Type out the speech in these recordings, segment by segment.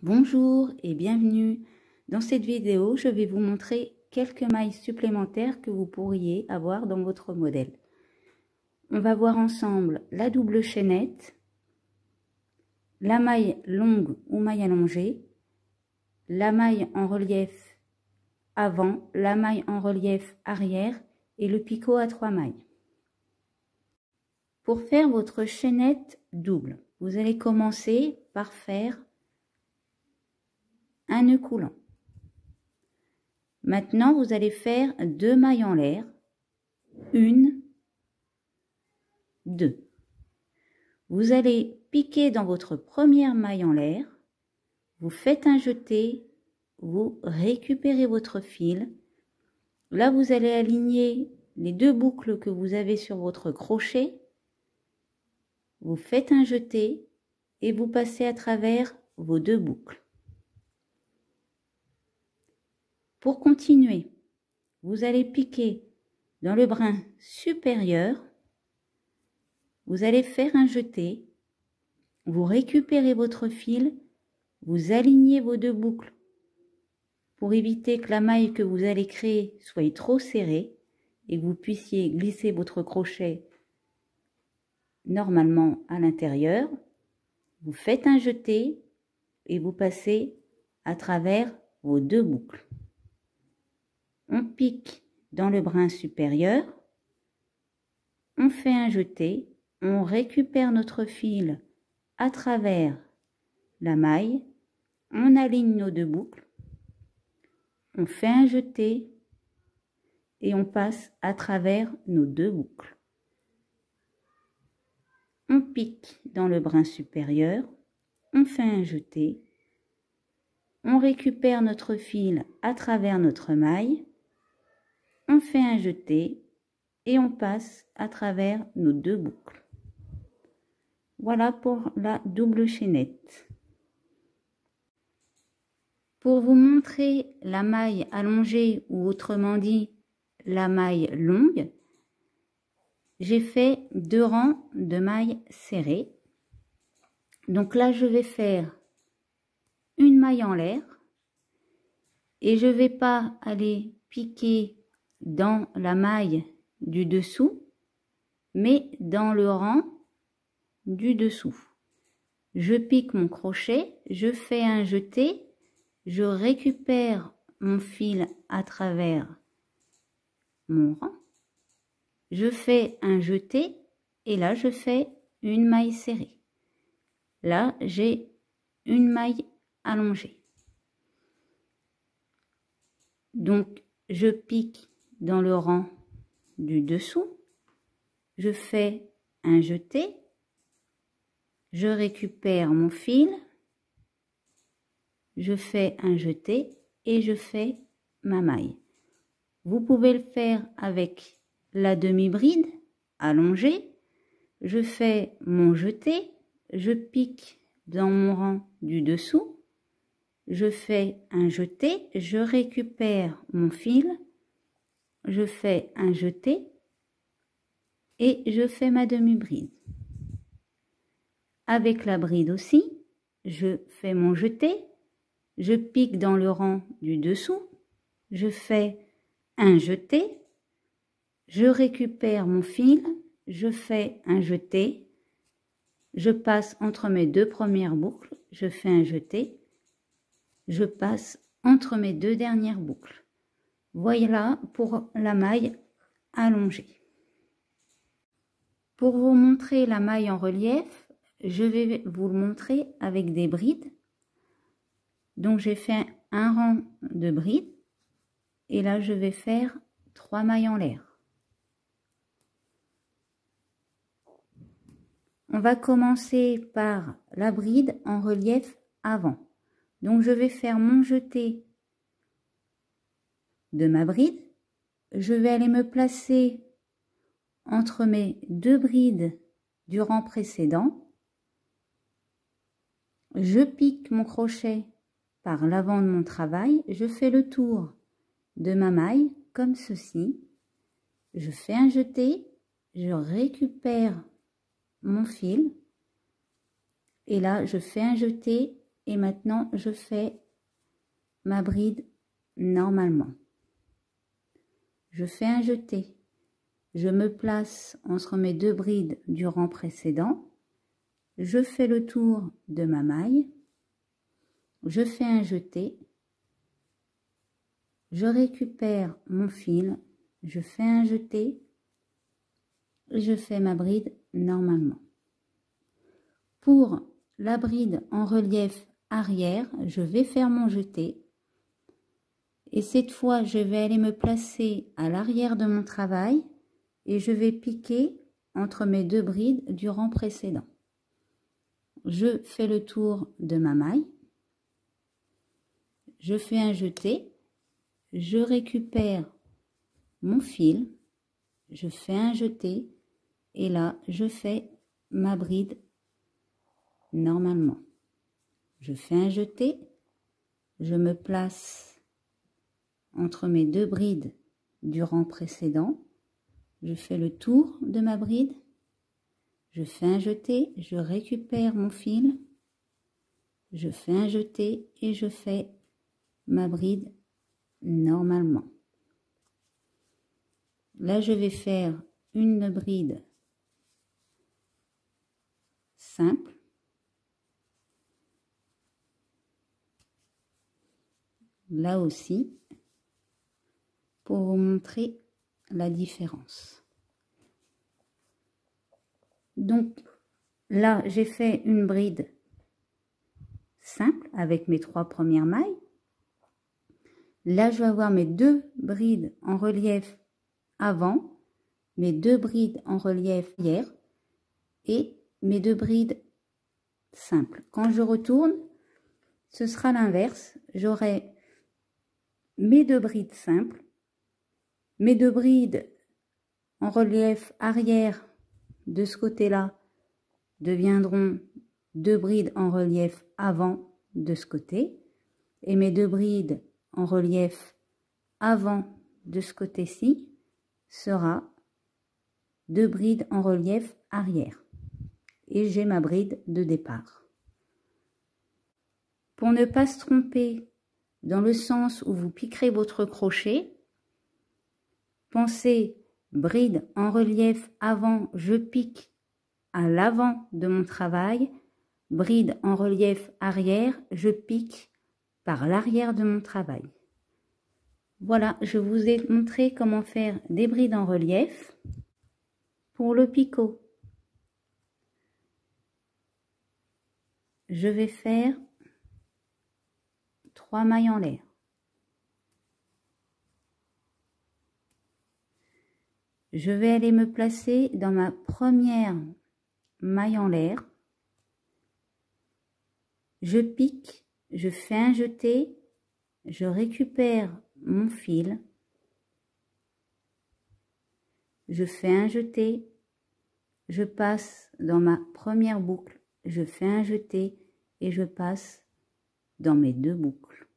Bonjour et bienvenue. Dans cette vidéo, je vais vous montrer quelques mailles supplémentaires que vous pourriez avoir dans votre modèle. On va voir ensemble la double chaînette, la maille longue ou maille allongée, la maille en relief avant, la maille en relief arrière et le picot à 3 mailles. Pour faire votre chaînette double, vous allez commencer par faire un nœud coulant. Maintenant, vous allez faire 2 mailles en l'air, 1, 2. Vous allez piquer dans votre première maille en l'air, vous faites un jeté, vous récupérez votre fil. Là, vous allez aligner les 2 boucles que vous avez sur votre crochet. Vous faites un jeté et vous passez à travers vos 2 boucles. Pour continuer, vous allez piquer dans le brin supérieur, vous allez faire un jeté, vous récupérez votre fil, vous alignez vos 2 boucles pour éviter que la maille que vous allez créer soit trop serrée et que vous puissiez glisser votre crochet normalement à l'intérieur. Vous faites un jeté et vous passez à travers vos 2 boucles. On pique dans le brin supérieur, on fait un jeté, on récupère notre fil à travers la maille, on aligne nos 2 boucles, on fait un jeté et on passe à travers nos 2 boucles. On pique dans le brin supérieur, on fait un jeté, on récupère notre fil à travers notre maille, on fait un jeté et on passe à travers nos 2 boucles. Voilà pour la double chaînette. Pour vous montrer la maille allongée ou autrement dit la maille longue, j'ai fait 2 rangs de mailles serrées. Donc là, je vais faire une maille en l'air et je ne vais pas aller piquer dans la maille du dessous, mais dans le rang du dessous. Je pique mon crochet, je fais un jeté, je récupère mon fil à travers mon rang, je fais un jeté et là je fais une maille serrée. Là j'ai une maille allongée. Donc je pique dans le rang du dessous, je fais un jeté, je récupère mon fil, je fais un jeté et je fais ma maille. Vous pouvez le faire avec la demi-bride allongée. Je fais mon jeté, je pique dans mon rang du dessous, je fais un jeté, je récupère mon fil, je fais un jeté et je fais ma demi-bride. Avec la bride aussi, je fais mon jeté, je pique dans le rang du dessous, je fais un jeté, je récupère mon fil, je fais un jeté, je passe entre mes 2 premières boucles, je fais un jeté, je passe entre mes 2 dernières boucles. Voilà pour la maille allongée. Pour vous montrer la maille en relief, je vais vous le montrer avec des brides. Donc j'ai fait un rang de brides et là je vais faire 3 mailles en l'air. On va commencer par la bride en relief avant. Donc je vais faire mon jeté de ma bride. Je vais aller me placer entre mes 2 brides du rang précédent. Je pique mon crochet par l'avant de mon travail. Je fais le tour de ma maille comme ceci. Je fais un jeté, je récupère mon fil et là je fais un jeté et maintenant je fais ma bride normalement. Je fais un jeté. Je me place entre mes deux brides du rang précédent. Je fais le tour de ma maille. Je fais un jeté. Je récupère mon fil. Je fais un jeté. Et je fais ma bride normalement. Pour la bride en relief arrière, je vais faire mon jeté. Et cette fois, je vais aller me placer à l'arrière de mon travail et je vais piquer entre mes deux brides du rang précédent. Je fais le tour de ma maille. Je fais un jeté. Je récupère mon fil. Je fais un jeté. Et là, je fais ma bride normalement. Je fais un jeté. Je me place entre mes deux brides du rang précédent, je fais le tour de ma bride, je fais un jeté, je récupère mon fil, je fais un jeté et je fais ma bride normalement. Là, je vais faire une bride simple. Là aussi, pour vous montrer la différence. Donc là, j'ai fait une bride simple avec mes 3 premières mailles. Là, je vais avoir mes 2 brides en relief avant, mes 2 brides en relief arrière et mes 2 brides simples. Quand je retourne, ce sera l'inverse. J'aurai mes 2 brides simples, mes 2 brides en relief arrière de ce côté-là deviendront 2 brides en relief avant de ce côté et mes 2 brides en relief avant de ce côté-ci sera 2 brides en relief arrière et j'ai ma bride de départ. Pour ne pas se tromper dans le sens où vous piquerez votre crochet, pensez bride en relief avant, je pique à l'avant de mon travail, bride en relief arrière, je pique par l'arrière de mon travail. Voilà, je vous ai montré comment faire des brides en relief. Pour le picot, je vais faire 3 mailles en l'air. Je vais aller me placer dans ma première maille en l'air. Je pique, je fais un jeté, je récupère mon fil, je fais un jeté, je passe dans ma première boucle, je fais un jeté et je passe dans mes 2 boucles.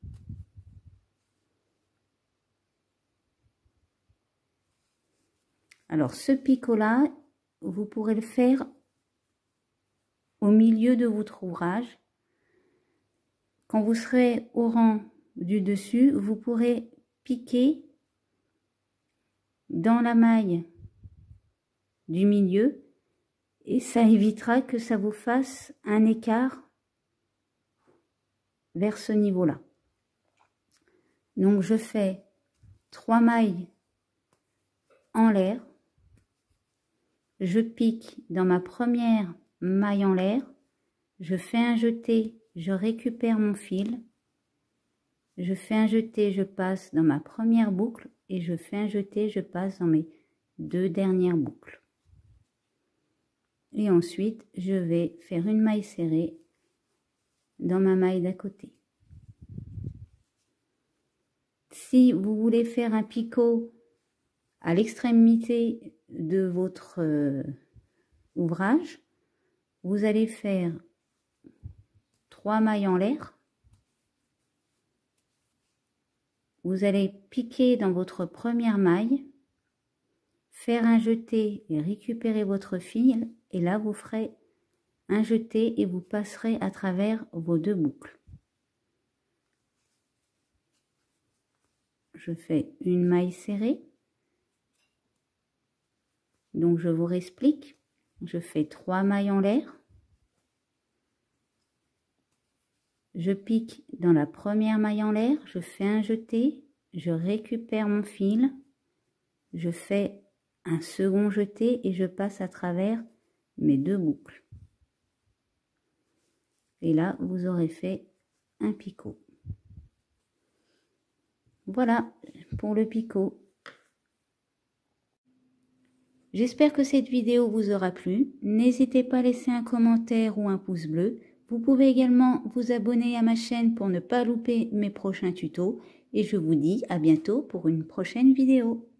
Alors ce picot-là, vous pourrez le faire au milieu de votre ouvrage. Quand vous serez au rang du dessus, vous pourrez piquer dans la maille du milieu et ça évitera que ça vous fasse un écart vers ce niveau-là. Donc je fais 3 mailles en l'air, je pique dans ma première maille en l'air, je fais un jeté, je récupère mon fil, je fais un jeté, je passe dans ma première boucle et je fais un jeté, je passe dans mes 2 dernières boucles. Et ensuite, je vais faire une maille serrée dans ma maille d'à côté. Si vous voulez faire un picot à l'extrémité de votre ouvrage, vous allez faire 3 mailles en l'air. Vous allez piquer dans votre première maille, faire un jeté et récupérer votre fil. Et là, vous ferez un jeté et vous passerez à travers vos 2 boucles. je fais une maille serrée. Donc je vous réexplique, je fais 3 mailles en l'air. Je pique dans la première maille en l'air, je fais un jeté, je récupère mon fil, je fais un second jeté et je passe à travers mes 2 boucles. Et là, vous aurez fait un picot. Voilà pour le picot. J'espère que cette vidéo vous aura plu. N'hésitez pas à laisser un commentaire ou un pouce bleu. Vous pouvez également vous abonner à ma chaîne pour ne pas louper mes prochains tutos. Et je vous dis à bientôt pour une prochaine vidéo.